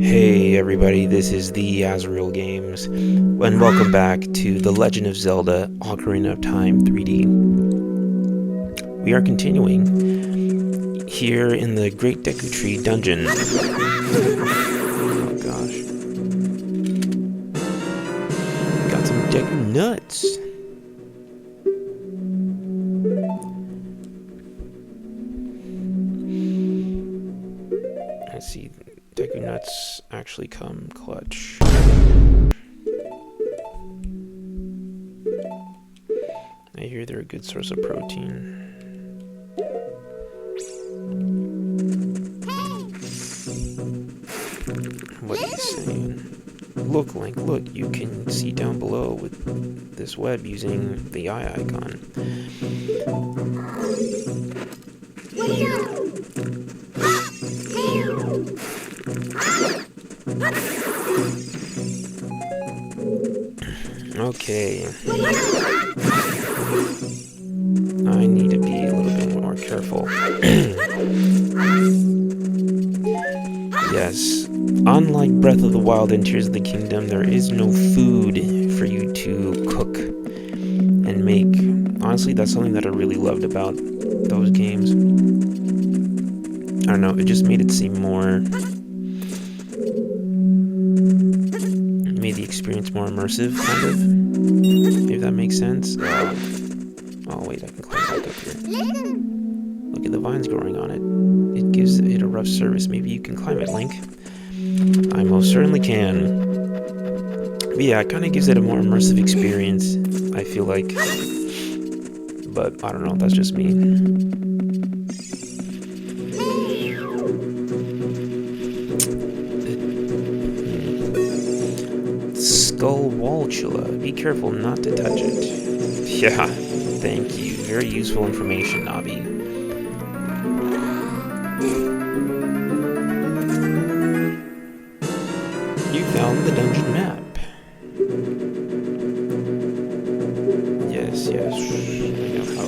Hey everybody, this is the Azrael Games, and welcome back to The Legend of Zelda Ocarina of Time 3D. We are continuing here in the Great Deku Tree dungeon. Oh gosh. Got some Deku nuts! Let's see, Deku nuts actually come clutch. I hear they're a good source of protein. What are you saying? Look, Link, look, you can see down below with this web using the eye icon. Okay. I need to be a little bit more careful. Yes, unlike Breath of the Wild and Tears of the Kingdom, there is no food for you to cook and make. Honestly, that's something that I really loved about those games. I don't know, it just made it seem more... made the experience more immersive, kind of. If that makes sense. Oh wait, I can climb back up here. Look at the vines growing on it. It gives it a rough surface. Maybe you can climb it, Link. I most certainly can. But yeah, it kind of gives it a more immersive experience, I feel like. But I don't know, that's just me. Skullwalchula. Be careful not to touch it. Yeah, thank you. Very useful information, Nabi. You found the dungeon map. Yes, I know how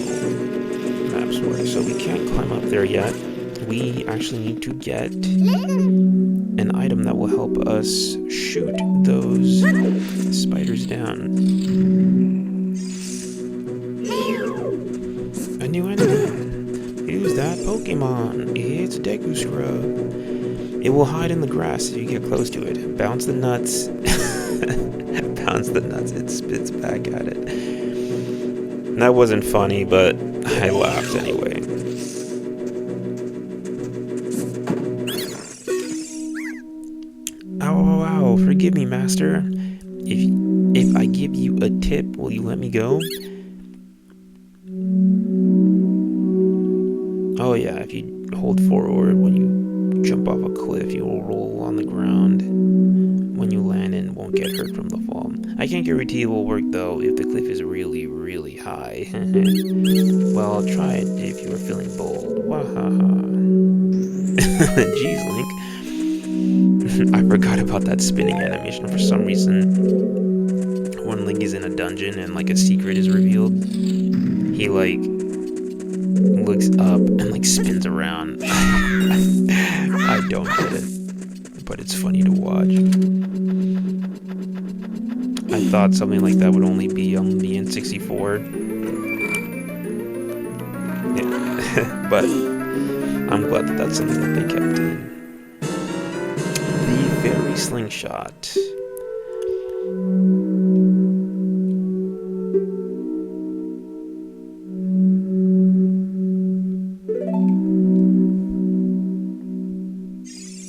maps work. So we can't climb up there yet. We actually need to get an item that will help us shoot those spiders down. A new enemy. Who's that Pokemon? It's Deku Scrub. It will hide in the grass if you get close to it. Bounce the nuts. Bounce the nuts. It spits back at it. That wasn't funny, but I laughed anyway. Ow, forgive me, master. If I give you a tip, will you let me go? Oh yeah, if you hold forward when you jump off a cliff, you will roll on the ground when you land and won't get hurt from the fall. I can't guarantee it will work though if the cliff is really, really high. Well, I'll try it if you are feeling bold. Wahaha. Jeez, Link. I forgot about that spinning animation for some reason. When Link is in a dungeon and like a secret is revealed, he like looks up and like spins around. I don't get it, but it's funny to watch. I thought something like that would only be on the N64. Yeah. But I'm glad that that's something that they kept in. The Fairy Slingshot.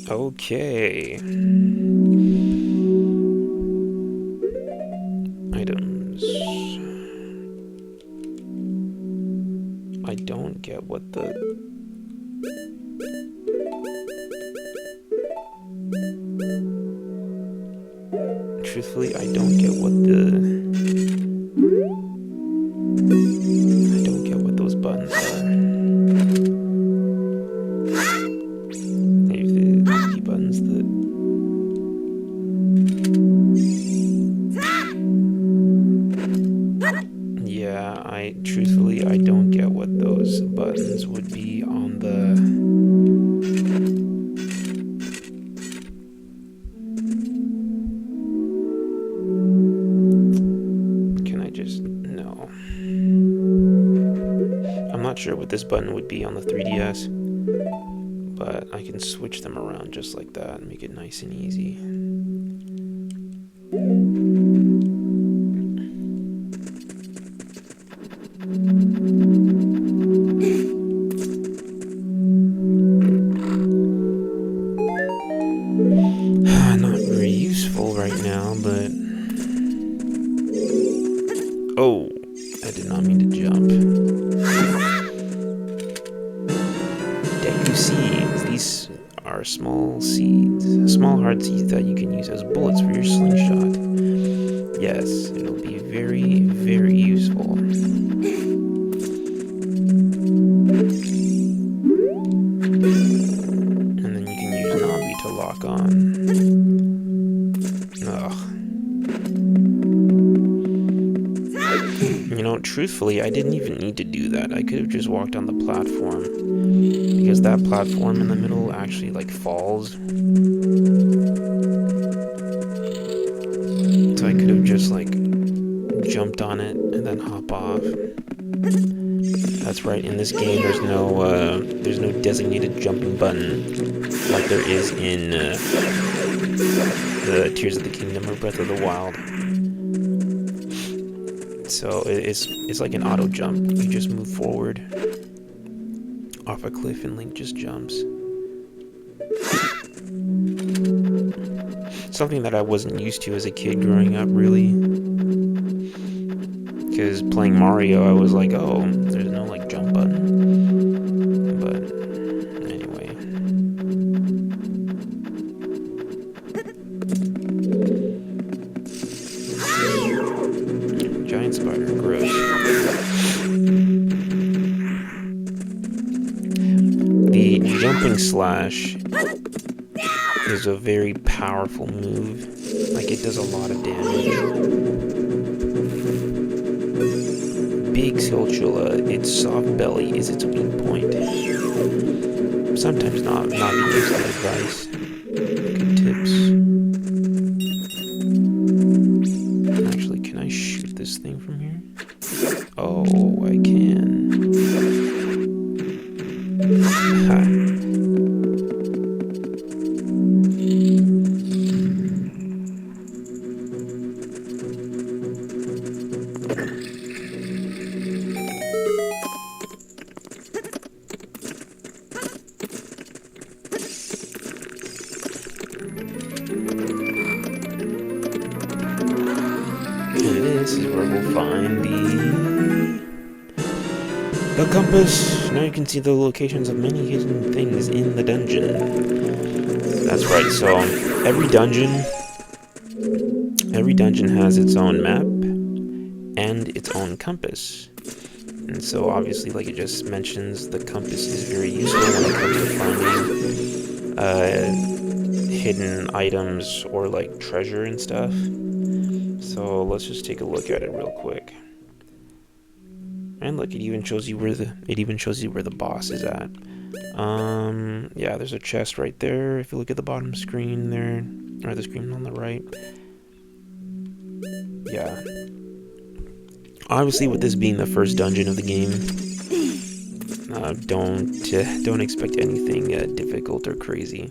Okay. Items. I don't get what the... Truthfully, I don't get what the... I don't get what those buttons are. Maybe the buttons that... Yeah, truthfully, I don't get what those buttons would be on the... sure what this button would be on the 3DS, but I can switch them around just like that and make it nice and easy. Not very useful right now, but... Oh, I did not mean to jump. Deku seeds. These are small seeds. Small hard seeds that you can use as bullets for your slingshot. Yes, it'll be very, very useful. And then you can use Navi to lock on. Ugh. You know, truthfully, I didn't even need to do that. I could have just walked on the platform. Because that platform in the middle actually, like, falls. So I could have just, like, jumped on it and then hop off. That's right, in this game there's no designated jumping button like there is in the Tears of the Kingdom or Breath of the Wild. So it's like an auto jump. You just move forward off a cliff and Link just jumps. Something that I wasn't used to as a kid growing up, really. Because playing Mario, I was like, oh, there's no like jump button. But anyway. Giant spider, gross. The jumping slash is a very powerful move. Like, it does a lot of damage. Big Skulltula, its soft belly is its weak point. Sometimes not used good advice. Good tips. Actually, can I shoot this thing from here? Oh, I can. Ha. This is where we'll find the compass. Now you can see the locations of many hidden things in the dungeon. That's right, so every dungeon has its own map and its own compass. And so obviously, like it just mentions, the compass is very useful when it comes to finding hidden items or like treasure and stuff. So let's just take a look at it real quick. And look, it even shows you where the boss is at. Yeah, there's a chest right there. If you look at the bottom screen there, or the screen on the right. Yeah. Obviously, with this being the first dungeon of the game, don't expect anything difficult or crazy.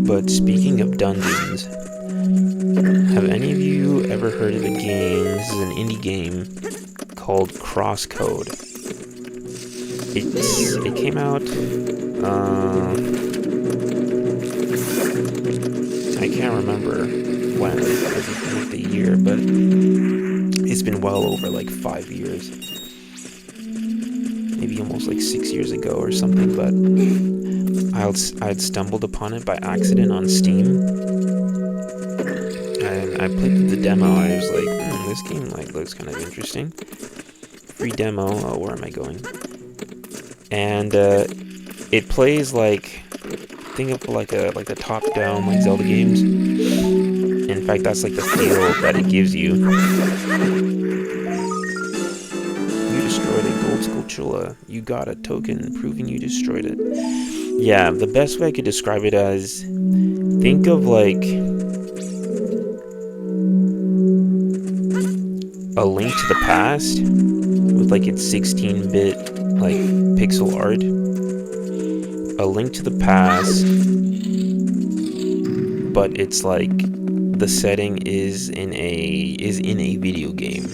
But speaking of dungeons, have any of you ever heard of a game? This is an indie game called Crosscode. It came out. I can't remember when, like the year, but it's been well over like 5 years, maybe almost like 6 years ago or something. But I'd stumbled upon it by accident on Steam, and I played the demo. I was like, this game like looks kind of interesting. Free demo. Oh, where am I going? And it plays like, think of like the top-down like Zelda games. In fact, that's like the feel that it gives you. You destroyed a gold Skulltula. You got a token proving you destroyed it. Yeah, the best way I could describe it as, think of like A Link to the Past with like its 16-bit like pixel art. A Link to the Past, but it's like the setting is in a video game.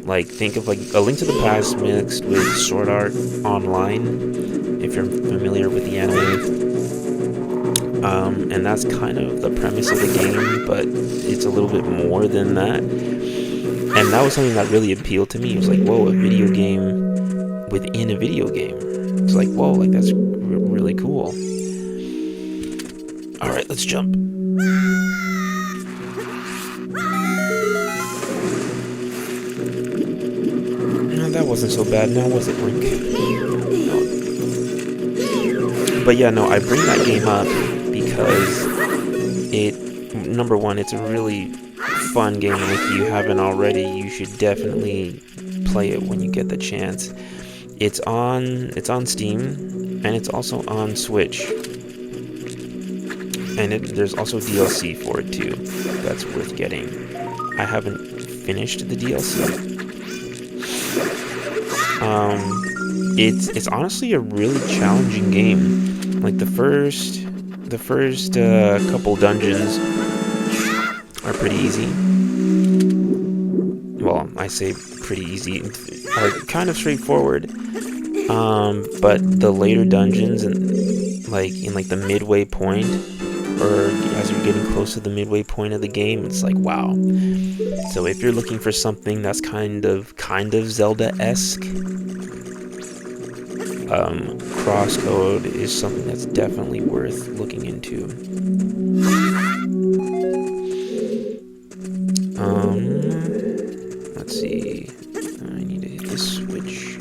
Like, think of like A Link to the Past mixed with Sword Art Online, if you're familiar with the anime. And that's kind of the premise of the game, but it's a little bit more than that. And that was something that really appealed to me. It was like, whoa, a video game within a video game. It's like, whoa, like that's really cool. All right, let's jump. No, that wasn't so bad. Now was it, Link? No. But yeah, no, I bring that game up because number one, it's a really fun game, and if you haven't already, you should definitely play it when you get the chance. It's on Steam, and it's also on Switch, and there's also DLC for it too. That's worth getting. I haven't finished the DLC. It's honestly a really challenging game. Like the first couple dungeons are pretty easy. Well, I say pretty easy, are kind of straightforward. But the later dungeons, and in the midway point, or as you're getting close to the midway point of the game, it's like, wow. So if you're looking for something that's kind of Zelda-esque, Crosscode is something that's definitely worth looking into. Let's see. I need to hit the switch.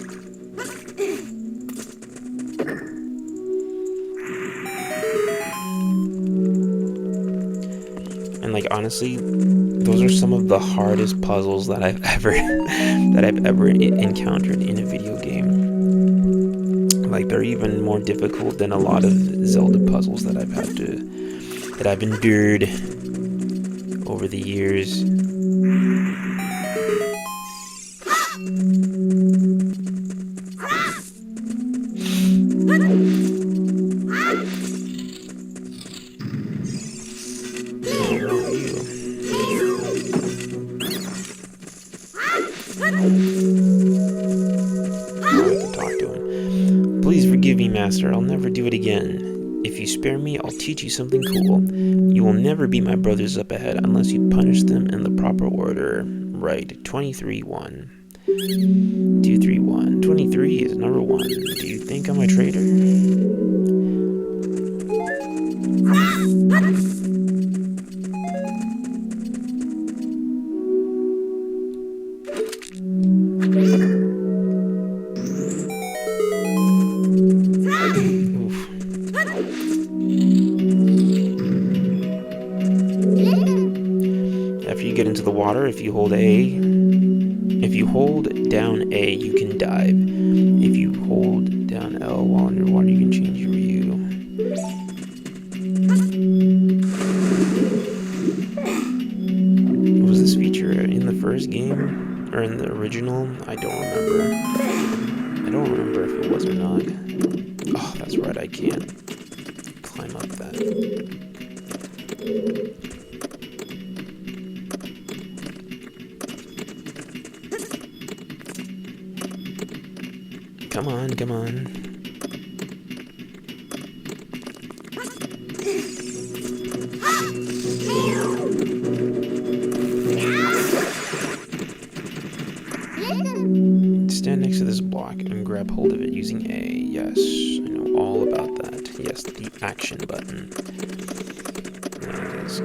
And honestly, those are some of the hardest puzzles that I've ever encountered in a video game. They're even more difficult than a lot of Zelda puzzles that I've endured over the years. Please forgive me, Master. I'll never do it again. If you spare me, I'll teach you something cool. You will never beat my brothers up ahead unless you punish them in the proper order. Right, 23-1. 2-3-1. 23 is number 1. Do you think I'm a traitor? Get into the water. If you hold down A, you can dive. If you hold down L while underwater, you can change your view. Was this feature in the first game or in the original? I don't remember if it was or not. Oh, that's right, I can't climb up that. Come on, come on. Stand next to this block and grab hold of it using A. Yes, I know all about that. Yes, the action button. There it is.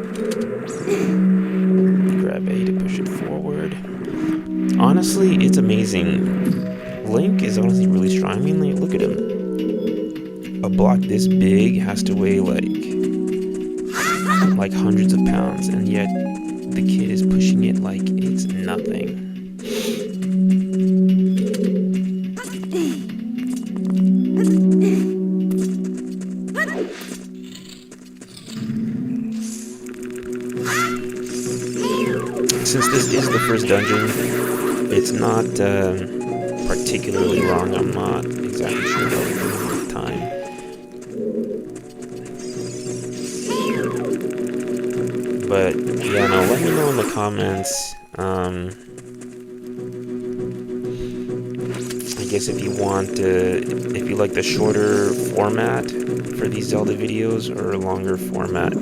Grab A to push it forward. Honestly, it's amazing. Link is honestly really strong. I mean, look at him. A block this big has to weigh like hundreds of pounds, and yet the kid is pushing it like it's nothing. Since this is the first dungeon, It's not particularly long. I'm not exactly sure how to do the time. But yeah, no, let me know in the comments. I guess if you want, if you like the shorter format for these Zelda videos or a longer format.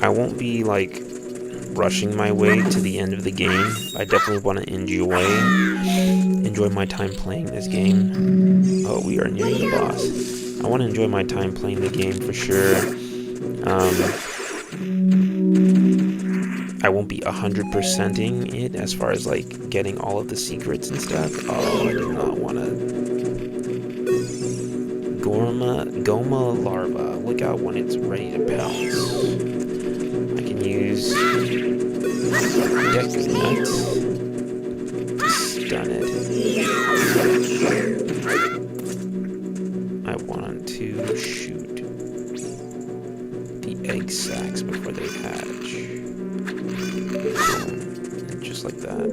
I won't be like rushing my way to the end of the game. I definitely want to enjoy my time playing this game. Oh, we are nearing the boss. I want to enjoy my time playing the game for sure. I won't be 100%ing it as far as like getting all of the secrets and stuff. Oh, I do not want to. Goma larva. Look out when it's ready to pounce. I can use deck nut to stun it. I want to shoot the egg sacs before they hatch. And just like that.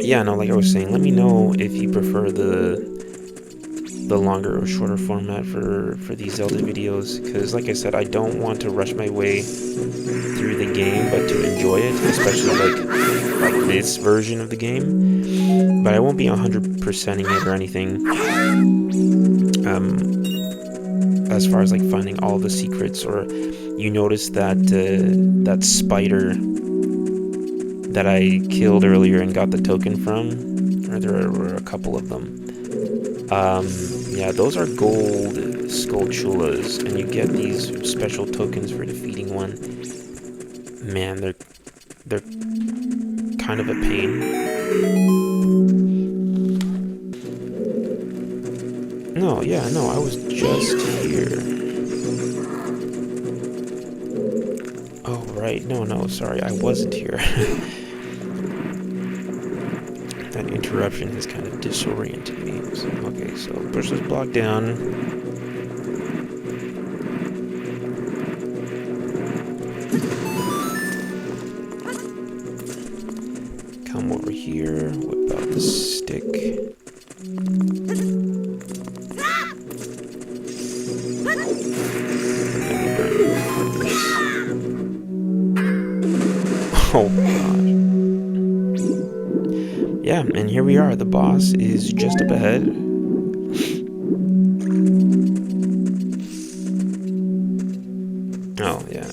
Yeah, no, like I was saying, let me know if you prefer the longer or shorter format for these Zelda videos, because like I said, I don't want to rush my way through the game, but to enjoy it, especially like this version of the game. But I won't be 100%ing it or anything. As far as like finding all the secrets, or you notice that that spider that I killed earlier and got the token from, or there were a couple of them. Yeah, those are gold skulltulas, and you get these special tokens for defeating one. Man, they're kind of a pain. No, yeah, no, I was just here. Oh, right, no, sorry, I wasn't here. That interruption has kind of disoriented me. So, okay, so push this block down. Come over here, whip out the stick. Oh god. Yeah, and here we are. The boss is just up ahead. Oh, yeah.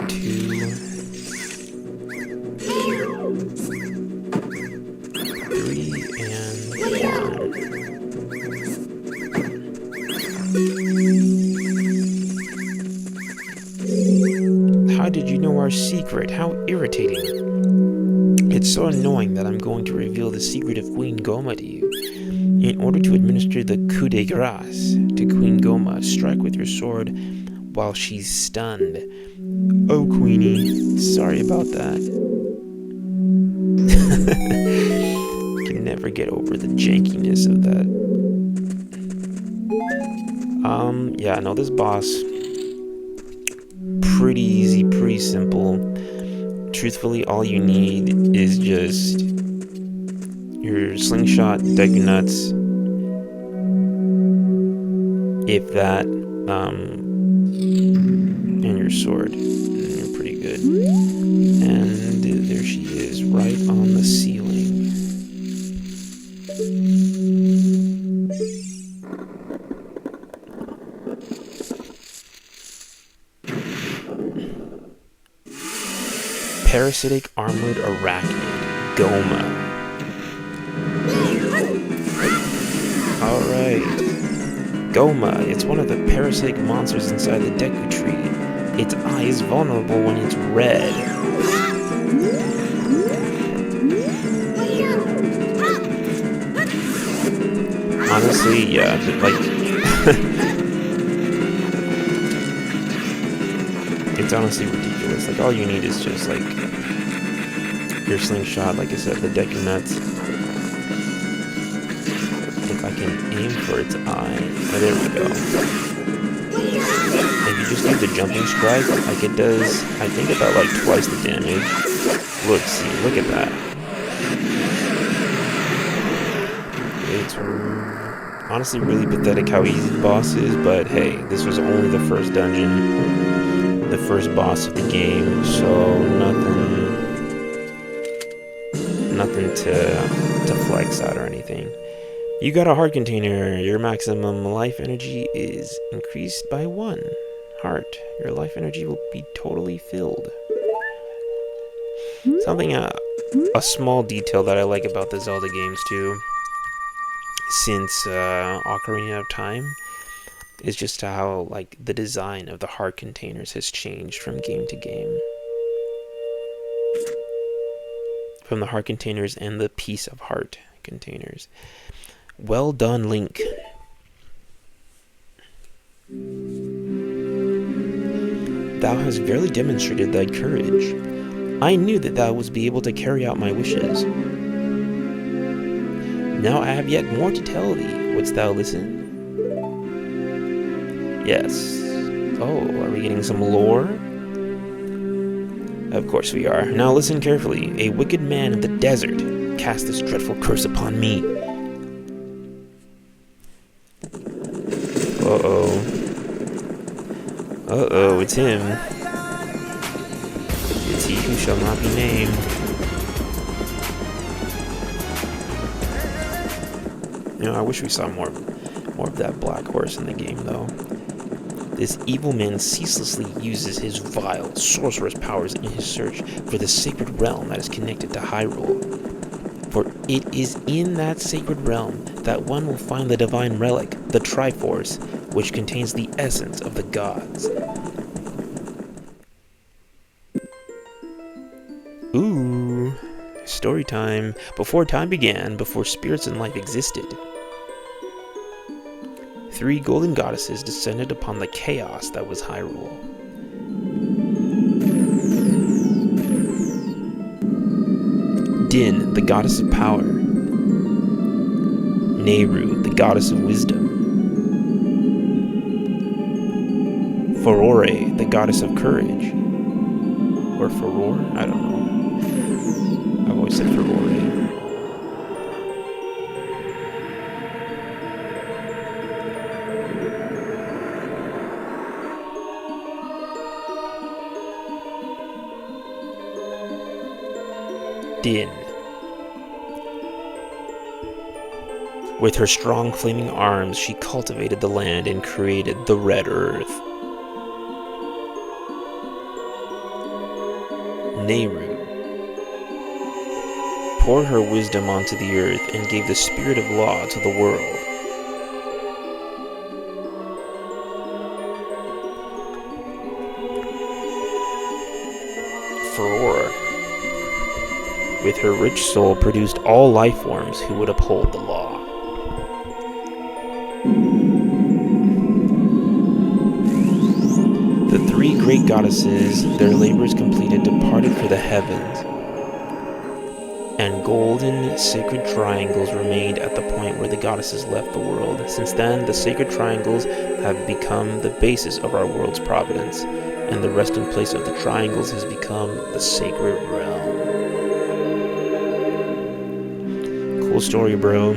2, 3, and 1. How did you know our secret? How irritating. It's so annoying that I'm going to reveal the secret of Queen Goma to you. In order to administer the coup de grace to Queen Goma, strike with your sword while she's stunned. Oh, Queenie, sorry about that. Can never get over the jankiness of that. Yeah, no, this boss, pretty easy, pretty simple. Truthfully, all you need is just your slingshot, deku nuts, if that, and your sword. And you're pretty good. And there she is, right on the ceiling. Parasitic armored arachnid, Goma. Alright. Goma, it's one of the parasitic monsters inside the Deku Tree. Its eye is vulnerable when it's red. Honestly, yeah, it's honestly ridiculous. Like, all you need is just, like, your slingshot, like I said, the Deku Nuts. If I can aim for its eye. Oh, there we go. If you just do the jumping strike, like it does, I think about like twice the damage. Look, see, look at that. It's honestly really pathetic how easy the boss is, but hey, this was only the first dungeon, the first boss of the game, so nothing to flex out or anything. You got a heart container. Your maximum life energy is increased by 1 heart. Your life energy will be totally filled. Something, a small detail that I like about the Zelda games too, since Ocarina of Time, is just how like the design of the heart containers has changed from game to game. From the heart containers and the piece of heart containers. Well done, Link. Thou hast verily demonstrated thy courage. I knew that thou wouldst be able to carry out my wishes. Now I have yet more to tell thee. Wouldst thou listen? Yes. Oh, are we getting some lore? Of course we are. Now listen carefully. A wicked man in the desert cast this dreadful curse upon me. Uh-oh. Uh-oh, it's him. It's he who shall not be named. You know, I wish we saw more of that black horse in the game, though. This evil man ceaselessly uses his vile, sorcerous powers in his search for the sacred realm that is connected to Hyrule. For it is in that sacred realm that one will find the divine relic, the Triforce, which contains the essence of the gods. Ooh, story time. Before time began, before spirits and life existed, 3 golden goddesses descended upon the chaos that was Hyrule. Din, the goddess of power. Nehru, the goddess of wisdom. Furore, the goddess of courage. Or Furore? I don't know. I've always said Furore. Din. With her strong flaming arms, she cultivated the land and created the Red Earth. Nehru poured her wisdom onto the earth and gave the spirit of law to the world. Furore, with her rich soul, produced all life forms who would uphold the law. The 3 great goddesses, their labors completed, departed for the heavens, and golden sacred triangles remained at the point where the goddesses left the world. Since then, the sacred triangles have become the basis of our world's providence, and the resting place of the triangles has become the sacred realm. Cool story, bro.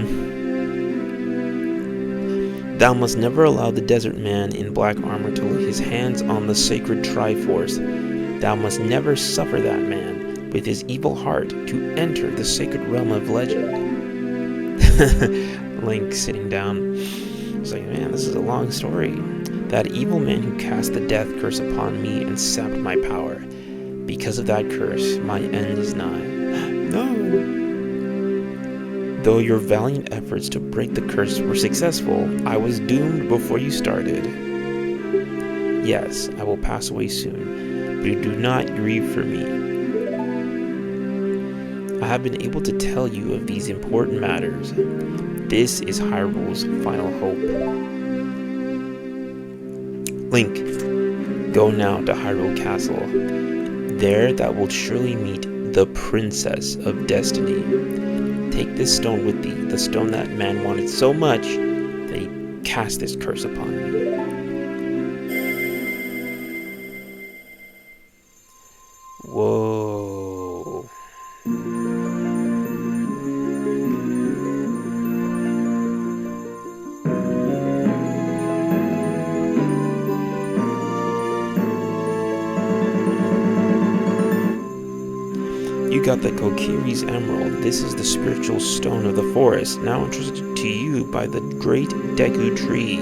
Thou must never allow the desert man in black armor to lay his hands on the sacred Triforce. Thou must never suffer that man, with his evil heart, to enter the sacred realm of legend. Link sitting down. He's like, man, this is a long story. That evil man who cast the death curse upon me and sapped my power. Because of that curse, my end is nigh. No. Though your valiant efforts to break the curse were successful, I was doomed before you started. Yes, I will pass away soon, but do not grieve for me. I have been able to tell you of these important matters. This is Hyrule's final hope. Link, go now to Hyrule Castle. There thou wilt surely meet the Princess of Destiny. Take this stone with thee, the stone that man wanted so much that he cast this curse upon me. Whoa. You got the Kokiri's Emerald. This is the spiritual stone of the forest, now entrusted to you by the great Deku Tree.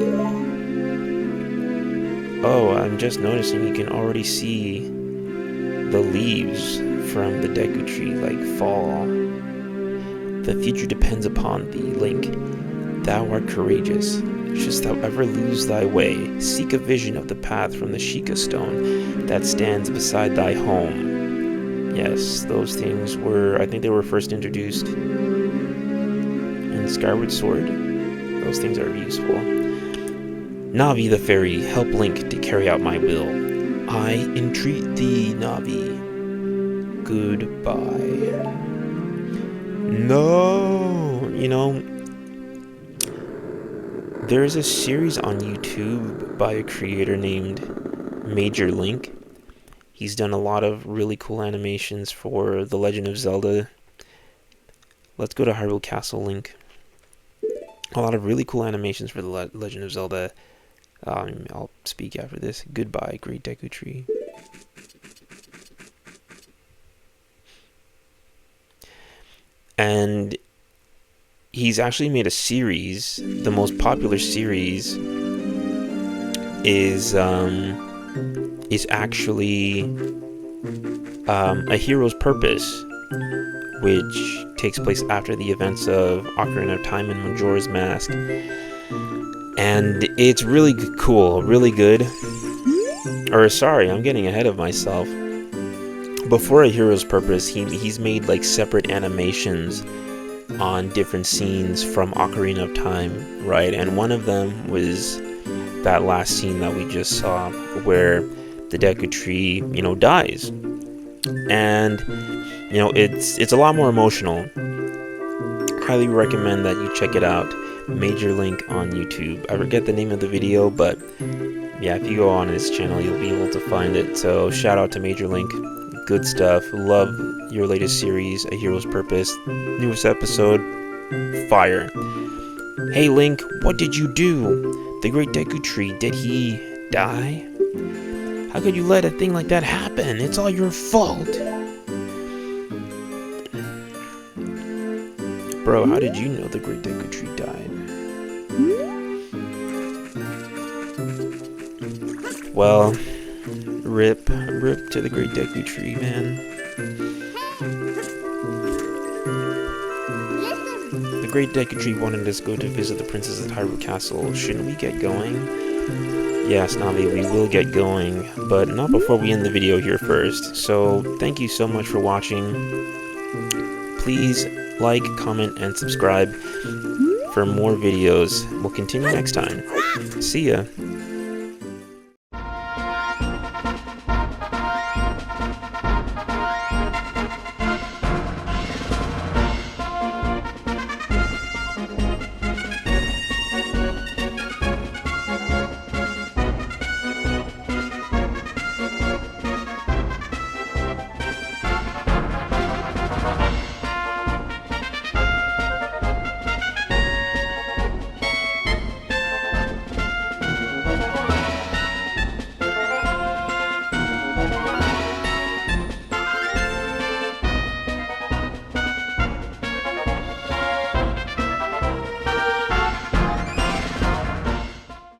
Oh, I'm just noticing you can already see the leaves from the Deku Tree, like, fall. The future depends upon thee, Link. Thou art courageous. Shouldst thou ever lose thy way, seek a vision of the path from the Sheikah Stone that stands beside thy home. Yes, those things were, I think they were first introduced in Skyward Sword. Those things are useful. Navi the fairy, help Link to carry out my will. I entreat thee, Navi. Goodbye. No! You know, there's a series on YouTube by a creator named Major Link. He's done a lot of really cool animations for The Legend of Zelda. Let's go to Hyrule Castle, Link. A lot of really cool animations for The Legend of Zelda. I'll speak after this. Goodbye, Great Deku Tree. And he's actually made a series. The most popular series is actually A Hero's Purpose, which takes place after the events of Ocarina of Time and Majora's Mask. And it's really cool, really good. Or sorry, I'm getting ahead of myself. Before A Hero's Purpose, he's made like separate animations on different scenes from Ocarina of Time, right? And one of them was that last scene that we just saw, where the Deku Tree, dies. And, it's a lot more emotional. Highly recommend that you check it out. Major Link on YouTube. I forget the name of the video, but yeah, if you go on his channel, you'll be able to find it. So shout out to Major Link. Good stuff. Love your latest series, A Hero's Purpose. Newest episode, fire. Hey Link, what did you do? The Great Deku Tree, did he die? How could you let a thing like that happen? It's all your fault. Bro, how did you know the Great Deku Tree died? Well, rip to the Great Deku Tree, man. The Great Deku Tree wanted us to go to visit the princess at Hyrule Castle. Shouldn't we get going? Yes, Navi, we will get going, but not before we end the video here first. So, thank you so much for watching. Please like, comment, and subscribe for more videos. We'll continue next time. See ya.